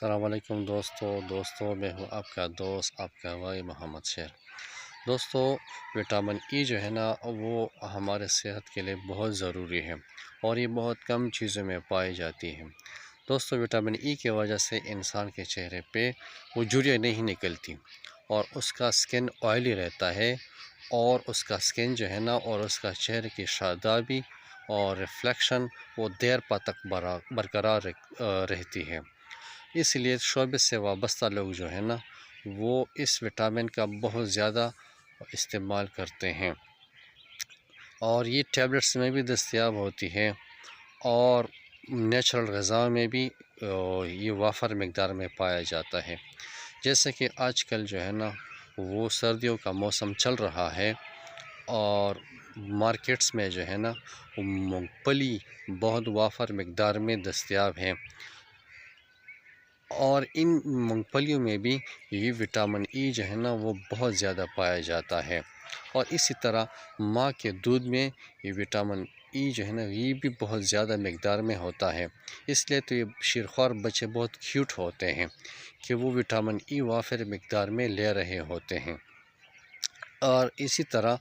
السلام علیکم دوستو میں ہوں آپ کا دوست آپ کا بھائی محمد شیر۔ دوستو وٹامن ای جو ہے نا وہ ہمارے صحت کے لیے بہت ضروری ہے اور یہ بہت کم چیزوں میں پائی جاتی ہے۔ دوستو وٹامن ای کی وجہ سے انسان کے چہرے پہ وہ جھریاں نہیں نکلتی اور اس کا سکن آئلی رہتا ہے اور اس کا سکن جو ہے نا اور اس کا چہرے کی شادابی اور ریفلیکشن وہ دیر پا تک برقرار رہتی ہے۔ اس لیے شعبے سے وابستہ لوگ جو ہے نا وہ اس وٹامن کا بہت زیادہ استعمال کرتے ہیں اور یہ ٹیبلٹس میں بھی دستیاب ہوتی ہے اور نیچرل غذا میں بھی یہ وافر مقدار میں پایا جاتا ہے۔ جیسے کہ آج کل جو ہے نا وہ سردیوں کا موسم چل رہا ہے اور مارکیٹس میں جو ہے نا مونگ پھلی بہت وافر مقدار میں دستیاب ہیں اور ان مونگ پھلیوں میں بھی یہ وٹامن ای جو ہے نا وہ بہت زیادہ پایا جاتا ہے اور اسی طرح ماں کے دودھ میں یہ وٹامن ای جو ہے نا یہ بھی بہت زیادہ مقدار میں ہوتا ہے۔ اس لیے تو یہ شیرخوار بچے بہت کیوٹ ہوتے ہیں کہ وہ وٹامن ای وافر مقدار میں لے رہے ہوتے ہیں۔ اور اسی طرح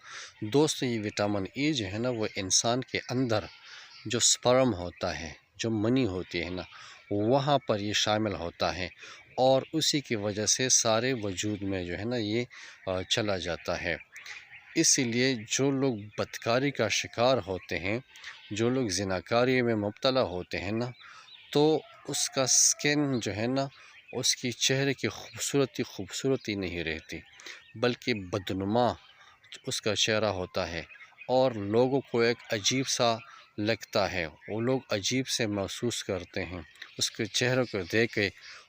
دوستو یہ وٹامن ای جو ہے نا وہ انسان کے اندر جو سپرم ہوتا ہے جو منی ہوتی ہے نا وہاں پر یہ شامل ہوتا ہے اور اسی کی وجہ سے سارے وجود میں جو ہے نا یہ چلا جاتا ہے۔ اسی لیے جو لوگ بدکاری کا شکار ہوتے ہیں، جو لوگ زناکاری میں مبتلا ہوتے ہیں نا تو اس کا سکن جو ہے نا اس کی چہرے کی خوبصورتی نہیں رہتی بلکہ بدنما اس کا چہرہ ہوتا ہے اور لوگوں کو ایک عجیب سا لگتا ہے، وہ لوگ عجیب سے محسوس کرتے ہیں اس کے چہرے کو دیکھ کے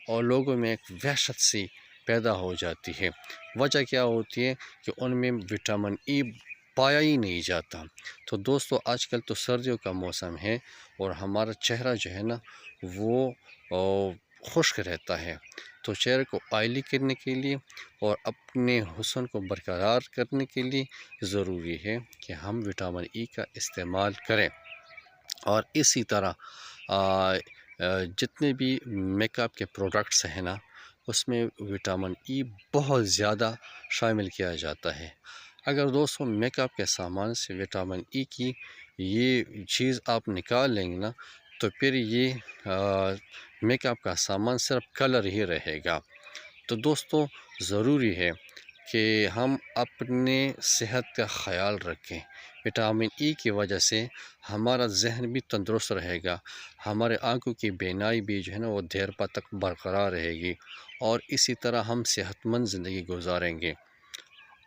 اور لوگوں میں ایک وحشت سی پیدا ہو جاتی ہے۔ وجہ کیا ہوتی ہے کہ ان میں وٹامن ای پایا ہی نہیں جاتا۔ تو دوستو آج کل تو سردیوں کا موسم ہے اور ہمارا چہرہ جو ہے نا وہ خشک رہتا ہے، تو چہرے کو آئلی کرنے کے لیے اور اپنے حسن کو برقرار کرنے کے لیے ضروری ہے کہ ہم وٹامن ای کا استعمال کریں۔ اور اسی طرح جتنے بھی میک اپ کے پروڈکٹس ہیں نا اس میں وٹامن ای بہت زیادہ شامل کیا جاتا ہے۔ اگر دوستوں میک اپ کے سامان سے وٹامن ای کی یہ چیز آپ نکال لیں گے نا تو پھر یہ میک اپ کا سامان صرف کلر ہی رہے گا۔ تو دوستوں ضروری ہے کہ ہم اپنے صحت کا خیال رکھیں۔ وٹامن ای کی وجہ سے ہمارا ذہن بھی تندرست رہے گا، ہمارے آنکھوں کی بینائی بھی جو ہے نا وہ دیر پا تک برقرار رہے گی اور اسی طرح ہم صحت مند زندگی گزاریں گے۔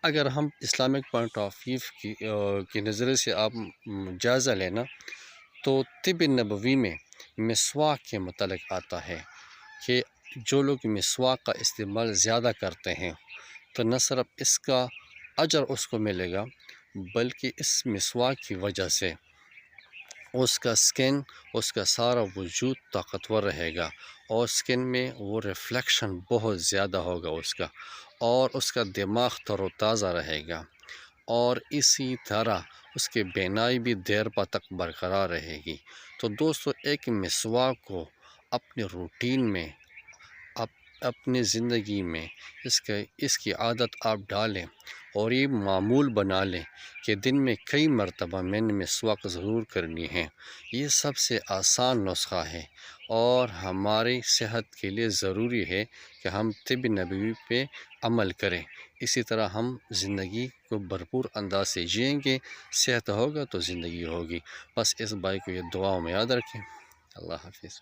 اگر ہم اسلامک پوائنٹ آف ویو کی نظریے سے آپ جائزہ لینا تو طب نبوی میں مسواک کے متعلق آتا ہے کہ جو لوگ مسواک کا استعمال زیادہ کرتے ہیں تو نہ صرف اس کا اجر اس کو ملے گا بلکہ اس مسواک کی وجہ سے اس کا سکن اس کا سارا وجود طاقتور رہے گا اور سکن میں وہ ریفلیکشن بہت زیادہ ہوگا اس کا اور اس کا دماغ تر و تازہ رہے گا اور اسی طرح اس کی بینائی بھی دیر پا تک برقرار رہے گی۔ تو دوستو ایک مسواک کو اپنے روٹین میں اپنی زندگی میں اس کی عادت آپ ڈالیں اور یہ معمول بنا لیں کہ دن میں کئی مرتبہ میں نے مسواک ضرور کرنی ہے۔ یہ سب سے آسان نسخہ ہے اور ہماری صحت کے لیے ضروری ہے کہ ہم طب نبوی پہ عمل کریں۔ اسی طرح ہم زندگی کو بھرپور انداز سے جئیں گے، صحت ہوگا تو زندگی ہوگی۔ بس اس بھائی کو یہ دعاؤں میں یاد رکھیں۔ اللہ حافظ۔